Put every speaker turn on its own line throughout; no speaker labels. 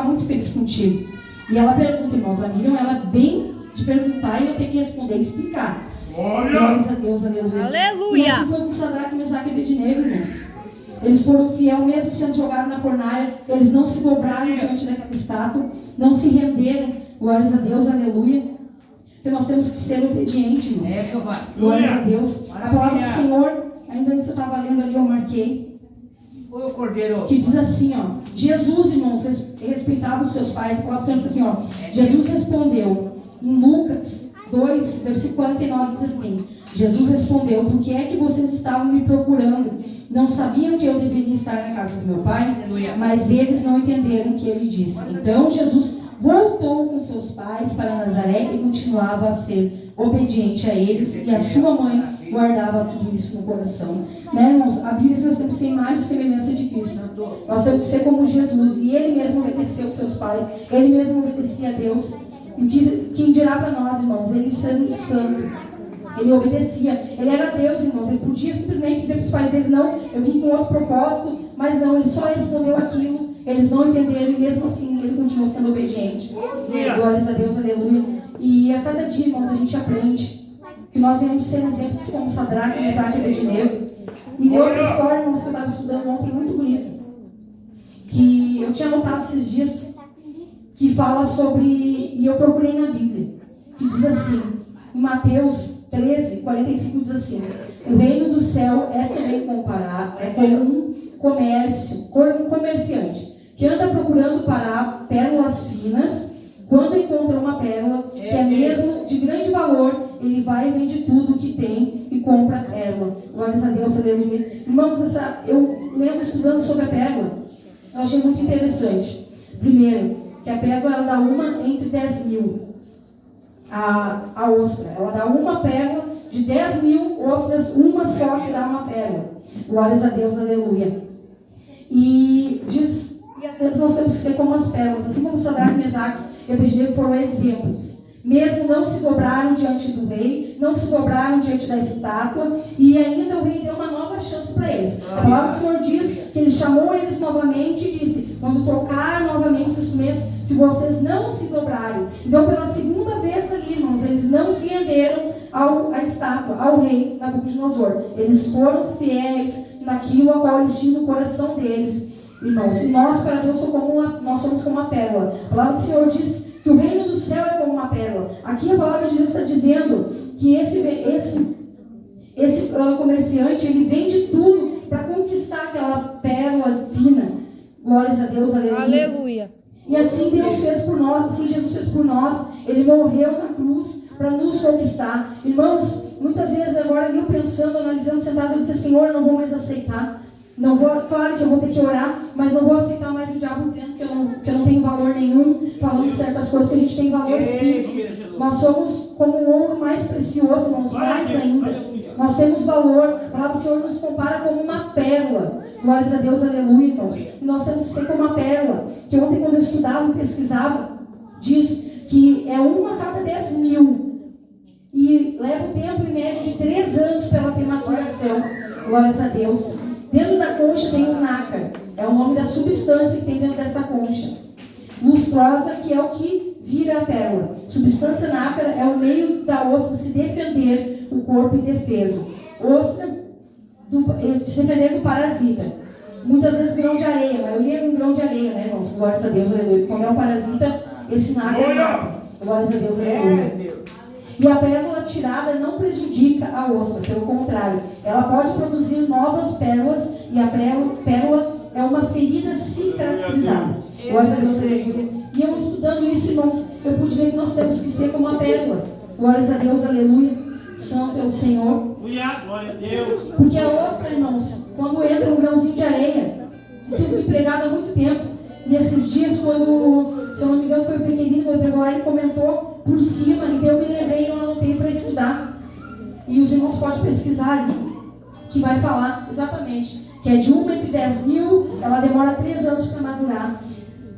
ficar muito feliz contigo. E ela pergunta, irmãos, a Miriam, ela bem de perguntar e eu tenho que responder e explicar. Glórias a Deus, aleluia.
Aleluia.
E assim foi com Sadraque, Mesaque e Abednego, irmãos. Eles foram fiel, mesmo sendo jogados na fornalha, eles não se dobraram diante daquela estátua, não se renderam. Glórias a Deus, aleluia. Porque nós temos que ser obedientes, irmãos. Glórias a Deus. A palavra do Senhor, ainda antes eu estava lendo ali, eu marquei. Que diz assim, ó. Jesus, irmãos, respeitava os seus pais. A palavra do Senhor diz assim, ó. Jesus respondeu, em Lucas 2, versículo 49, diz assim: Jesus respondeu, por que é que vocês estavam me procurando? Não sabiam que eu deveria estar na casa do meu pai? Mas eles não entenderam o que ele disse. Então Jesus voltou com seus pais para Nazaré e continuava a ser obediente a eles, e a sua mãe guardava tudo isso no coração. Né, irmãos? A Bíblia diz que nós temos que ser imagem e semelhança de Cristo. Nós temos que ser como Jesus, e ele mesmo obedeceu aos seus pais, ele mesmo obedecia a Deus. E quem dirá para nós, irmãos, ele sendo santo, ele obedecia, ele era Deus, irmãos, ele podia simplesmente dizer para os pais deles, não, eu vim com outro propósito, mas não, ele só respondeu aquilo, eles não entenderam, e mesmo assim ele continuou sendo obediente. Glórias a Deus, aleluia. E a cada dia, irmãos, a gente aprende que nós devemos ser exemplos como Sadraque, Mesaque e Abednego. E outra história, irmãos, que eu estava estudando ontem, muito bonita, que eu tinha anotado esses dias, que fala sobre, e eu procurei na Bíblia, que diz assim, em Mateus 13, 45, diz assim: o reino do céu é também comparado, é como um comerciante que anda procurando parar pérolas finas. Quando encontra uma pérola que é mesmo de grande valor, ele vai e vende tudo que tem e compra a pérola. Glórias a Deus, aleluia. Irmãos, eu lembro estudando sobre a pérola, eu achei muito interessante. Primeiro, que a pérola ela dá uma entre 10 mil. A ostra, ela dá uma pérola de 10 mil ostras, uma só que dá uma pérola. Glórias a Deus, aleluia. E diz, e às vezes nós temos que ser como as pérolas, assim como Sadraque, Mesaque e Abednego foram exemplos. Mesmo não se dobraram diante do rei, não se dobraram diante da estátua, e ainda o rei deu uma nova chance para eles. A palavra do Senhor diz que ele chamou eles novamente e disse, quando tocar novamente os instrumentos, se vocês não se dobrarem. Então, pela segunda vez ali, irmãos, eles não se renderam à estátua, ao rei Nabucodonosor. Eles foram fiéis naquilo a qual eles tinham no coração deles. Irmãos, e nós para Deus nós somos como uma pérola. A palavra do Senhor diz que o reino do céu é como uma pérola. Aqui a palavra de Deus está dizendo que esse comerciante, ele vende tudo para conquistar aquela pérola fina. Glórias a Deus, aleluia.
Aleluia.
E assim Deus fez por nós, assim Jesus fez por nós. Ele morreu na cruz para nos conquistar. Irmãos, muitas vezes agora eu pensando, analisando, sentado, eu disse, Senhor, não vou mais aceitar. Não vou, claro que eu vou ter que orar, mas não vou aceitar mais o diabo dizendo que eu não tenho valor nenhum, falando certas coisas, que a gente tem valor sim. Nós somos como um ouro mais precioso, irmãos, mais ainda. Nós temos valor. A palavra do Senhor nos compara como uma pérola. Glórias a Deus, aleluia, irmãos. E nós temos que ser como uma pérola. Que ontem, quando eu estudava e pesquisava, diz que é uma a cada 10 mil. E leva o tempo em média de 3 anos para ela ter maturação. Glórias a Deus. Dentro da concha tem um nácar. É o nome da substância que tem dentro dessa concha. Lustrosa, que é o que vira a pérola. Substância nácar é o meio da ostra se defender o corpo indefeso. Ostra se defender do parasita. Muitas vezes grão de areia. A maioria é um grão de areia, né, irmãos? Glórias a Deus, aleluia. Quando é um parasita, esse nácar mata. Glórias a Deus, aleluia. E a pérola tirada não prejudica a ostra, pelo contrário, ela pode produzir novas pérolas, e a pérola é uma ferida cicatrizada. Glória a Deus, aleluia. E eu estudando isso, irmãos, eu pude ver que nós temos que ser como uma pérola. Glórias a Deus, aleluia. Santo é o Senhor.
Glória a Deus.
Porque a ostra, irmãos, quando entra um grãozinho de areia, isso eu fui pregado há muito tempo. Nesses dias, quando, se eu não me engano, foi o pequenino, eu pegou lá e comentou por cima, e eu me lembrei e eu anotei para estudar. E os irmãos podem pesquisar ali, que vai falar exatamente, que é de 1 entre 10 mil, ela demora 3 anos para madurar,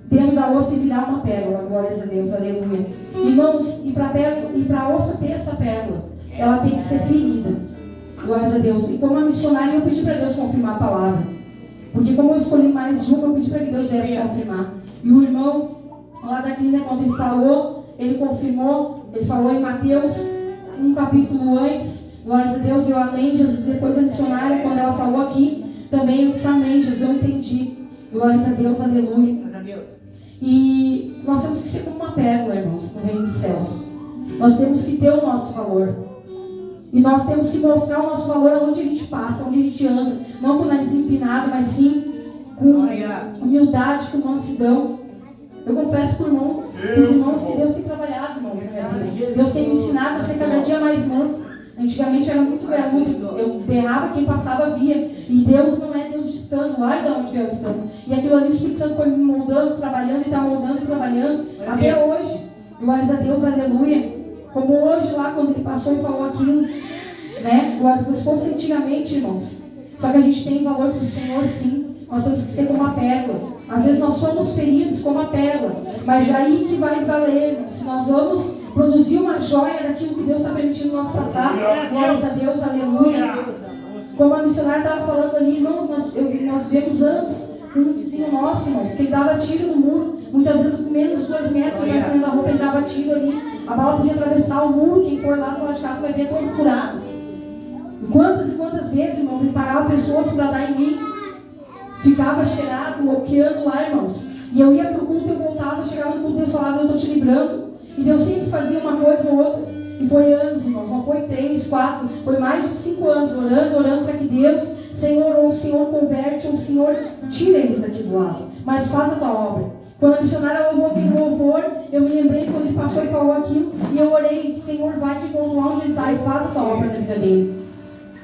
dentro da ostra e virar uma pérola. Glórias a Deus, aleluia. Irmãos, e para a ostra ter essa pérola, ela tem que ser ferida. Glórias a Deus. E como a missionária, eu pedi para Deus confirmar a palavra. Porque como eu escolhi mais de uma, eu pedi para que Deus viesse confirmar. E o irmão lá da clínica, quando ele falou, ele confirmou, ele falou em Mateus, um capítulo antes, glórias a Deus, eu amém, Jesus. Depois a missionária, quando ela falou aqui, também eu disse amém, Jesus, eu entendi. Glórias a Deus, aleluia. E nós temos que ser como uma pérola, irmãos, no reino dos céus. Nós temos que ter o nosso valor. E nós temos que mostrar o nosso valor onde a gente passa, onde a gente anda. Não com o nariz empinado, mas sim com humildade, com mansidão. Eu confesso para os irmãos que Deus tem trabalhado, irmãos, na minha vida. Deus tem me ensinado a ser cada dia mais manso. Antigamente era muito eu berrava, quem passava via. E Deus não é Deus de escândalo, lá de onde veio o escândalo. E aquilo ali o Espírito Santo foi me moldando, trabalhando, e está moldando e trabalhando até hoje. Glórias a Deus, aleluia. Como hoje lá, quando ele passou e falou aquilo, né? Glórias a Deus, fosse antigamente, irmãos. Só que a gente tem valor para o Senhor, sim. Nós temos que ser como a pérola. Às vezes nós somos feridos como a pérola. Mas aí que vai valer, se nós vamos produzir uma joia daquilo que Deus está permitindo nós passar. Glórias a Deus, aleluia. Como a missionária estava falando ali, irmãos, nós vivemos anos com um vizinho nosso, irmãos, que ele dava tiro no muro. Muitas vezes com menos de 2 metros, ele saindo da roupa, ele dava tiro ali. A bala podia atravessar o muro, quem for lá do lado de casa vai ver todo furado. Quantas e quantas vezes, irmãos, ele parava pessoas para dar em mim. Ficava cheirado, bloqueando lá, irmãos. E eu ia para o culto, eu voltava, chegava no culto, Deus falava, eu estou te livrando. E Deus sempre fazia uma coisa ou outra. E foi anos, irmãos, não foi 3, 4, foi mais de 5 anos, orando para que Deus, Senhor, ou o Senhor converte, ou o Senhor tira eles daqui do lado. Mas faz a tua obra. Quando a missionária louvou aquele louvor, eu me lembrei quando ele passou e falou aquilo, e eu orei e disse, Senhor, vai de encontro lá onde ele está e faz a tua obra na vida dele.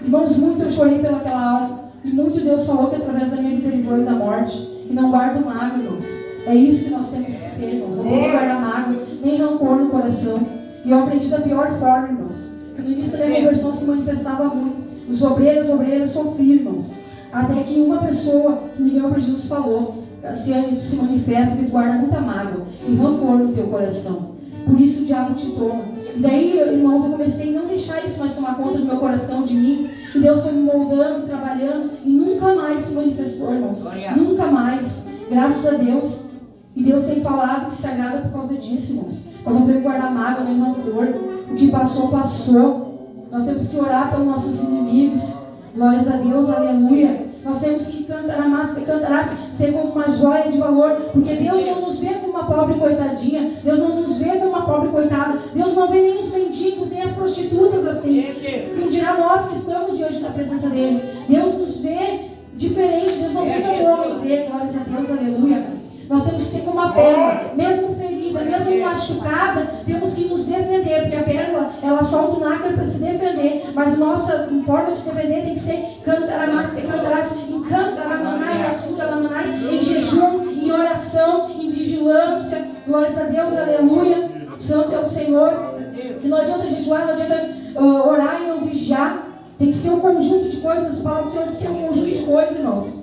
Irmãos, muito eu chorei pelaquela alma. E muito Deus falou que através da minha vida ele livrou da morte. E não guardo mágoa, irmãos. É isso que nós temos que ser, irmãos. Não poder guardar mágoa, nem rancor no coração. E eu aprendi da pior forma, irmãos. No início da minha conversão se manifestava muito. Os obreiros sofriam, irmãos. Até que uma pessoa que me ganhou para Jesus falou, Cassiane, tu se manifesta que tu guarda muita mágoa e rancor no teu coração. Por isso o diabo te toma. E daí, irmãos, eu comecei a não deixar isso mais tomar conta do meu coração, de mim. E Deus foi me moldando, trabalhando. E nunca mais se manifestou, irmãos. Nunca mais. Graças a Deus. E Deus tem falado que se agrada por causa disso, irmãos. Nós não temos que guardar mágoa nem rancor. O que passou, passou. Nós temos que orar pelos nossos inimigos. Glórias a Deus, aleluia. Nós temos que cantar, ser como uma joia de valor, porque Deus não nos vê como uma pobre coitadinha, Deus não nos vê como uma pobre coitada, Deus não vê nem os mendigos, nem as prostitutas assim. Quem dirá nós que estamos de hoje na presença dele? Deus nos vê diferente, Deus não vê como o homem vê, glórias a Deus, aleluia. Nós temos que ser como a pérola, mesmo ferida, mesmo machucada, temos que nos defender, porque a pérola, ela solta o nácar para se defender, mas a nossa forma de se defender tem que ser em jejum, em oração, em vigilância, glórias a Deus, aleluia, santo é o Senhor. E não adianta jejuar, não adianta orar e não vigiar, tem que ser um conjunto de coisas. A palavra do Senhor diz que é um conjunto de coisas, irmãos.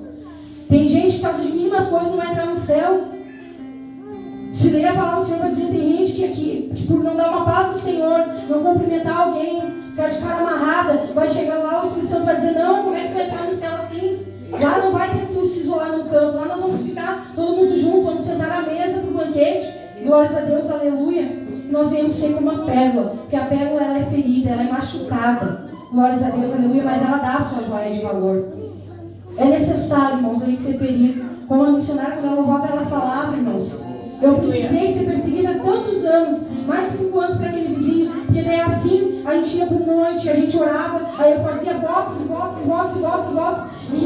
Tem gente que faz as mínimas coisas e não vai entrar no céu. Se ler a palavra do Senhor vai dizer, tem gente que por não dar uma paz do Senhor, não cumprimentar alguém, ficar de cara amarrada, vai chegar lá, o Espírito Santo vai dizer, não, como é que tu vai entrar no céu assim? Lá não vai ter tu se isolar no canto, lá nós vamos ficar todo mundo junto, vamos sentar à mesa para o banquete. Glórias a Deus, aleluia. E nós viemos ser como uma pérola, porque a pérola ela é ferida, ela é machucada. Glórias a Deus, aleluia, mas ela dá a sua joia de valor. É necessário, irmãos, a gente ser ferido. Como a missionária, quando ela louvava, ela falava, irmãos, eu precisei ser perseguida há tantos anos, mais de 5 anos para aquele vizinho, porque daí assim, a gente ia para o monte, a gente orava, aí eu fazia votos, e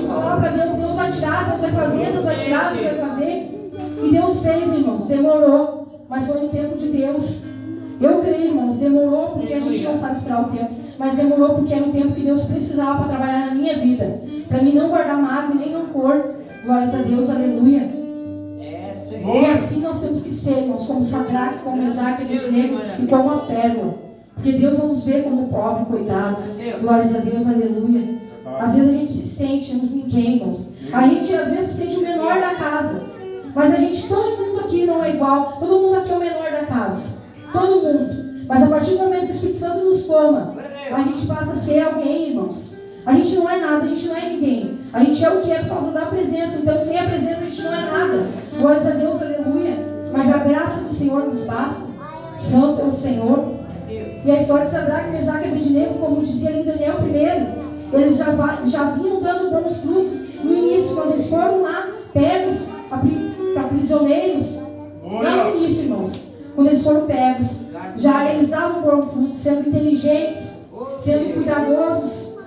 falava para Deus, Deus vai tirar, Deus vai fazer, Deus vai tirar, Deus vai fazer. E Deus fez, irmãos, demorou, mas foi no tempo de Deus. Eu creio, irmãos, demorou porque a gente não sabe esperar o tempo, mas demorou porque era um tempo que Deus precisava para trabalhar na minha vida, para mim não guardar mágoa nem rancor. Glórias a Deus, aleluia. E assim nós temos que ser, irmãos, como Sadraque, como Mesaque, Abednego e como a pérola. Porque Deus não nos vê como pobres, coitados. Glórias a Deus, aleluia. Às vezes a gente se sente uns ninguém, irmãos. A gente às vezes se sente o menor da casa. Mas a gente, todo mundo aqui não é igual. Todo mundo aqui é o menor da casa. Todo mundo. Mas a partir do momento que o Espírito Santo nos toma, a gente passa a ser alguém, irmãos. A gente não é nada, a gente não é ninguém. A gente é o que é por causa da presença. Então sem a presença a gente não é nada. Glórias a Deus, aleluia. aleluia. Mas a graça do Senhor nos basta. Santo é o Senhor. E a história de Sadraque, Mesaque e Abednego, como dizia ali em Daniel 1, eles já vinham dando bons frutos no início, quando eles foram lá, pegos, prisioneiros. Lá no início, irmãos, quando eles foram pegos, já eles davam bom fruto, sendo inteligentes, sendo cuidadosos,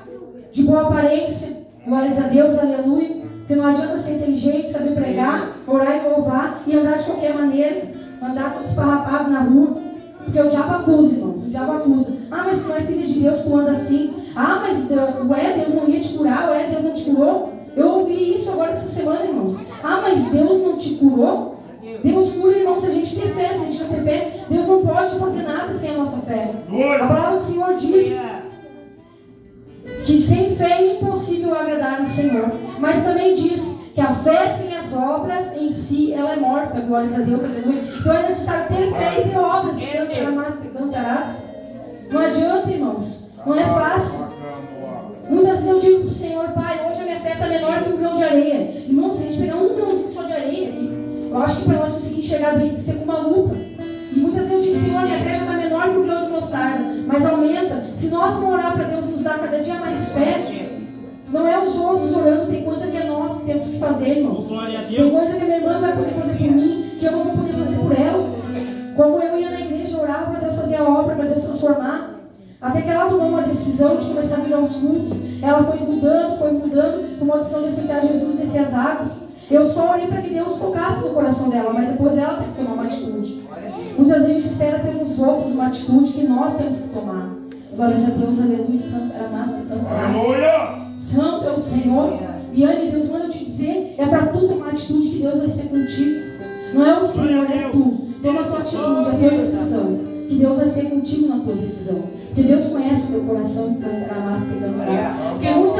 de boa aparência. Glórias a Deus, aleluia. Porque não adianta ser inteligente, saber pregar, orar e louvar e andar de qualquer maneira, andar todo esfarrapado na rua. Porque o diabo acusa, irmãos, o diabo acusa. Ah, mas se não é filha de Deus, tu anda assim. Ah, mas Deus não ia te curar, Deus não te curou. Eu ouvi isso agora essa semana, irmãos. Ah, mas Deus não te curou? Deus cura, irmãos, se a gente tem fé. Se a gente não tem fé, Deus não pode fazer nada sem a nossa fé. A palavra do Senhor diz que sem fé é impossível agradar ao Senhor. Mas também diz que a fé sem as obras em si, ela é morta. Glórias a Deus, aleluia. Então é necessário ter fé e ter obras. Cantarás. Não adianta, irmãos. Não é fácil. Muitas vezes eu digo para o Senhor, Pai, hoje a minha fé está menor que um grão de areia. Irmãos, se a gente pegar um grãozinho só de areia, eu acho que para nós conseguir enxergar bem, tem que ser com uma lupa. E muitas vezes eu digo, Senhor, minha fé já está menor que um grão de mostarda, mas aumenta. Se nós vamos orar para Deus nos dar cada dia mais fé, não é os outros orando, tem coisa que é nós que temos que fazer, irmãos. Tem coisa que a minha irmã vai poder fazer por mim, que eu não vou poder fazer por ela. Como eu ia na igreja, orava para Deus fazer a obra, para Deus transformar. Até que ela tomou uma decisão de começar a vir aos cultos. Ela foi mudando, tomou a decisão de aceitar Jesus, descer as águas. Eu só orei para que Deus tocasse no coração dela, mas depois ela teve que tomar uma atitude. Muitas vezes a gente espera pelos outros uma atitude que nós temos que tomar. Glórias a Deus, aleluia. Aleluia! Santo é o Senhor. E Anne, Deus manda te dizer, é para tu tomar atitude que Deus vai ser contigo. Não é o Senhor, é tu. Toma a tua atitude, a tua decisão. Que Deus vai ser contigo na tua decisão. Porque Deus conhece o teu coração e cantarás. Porque muitas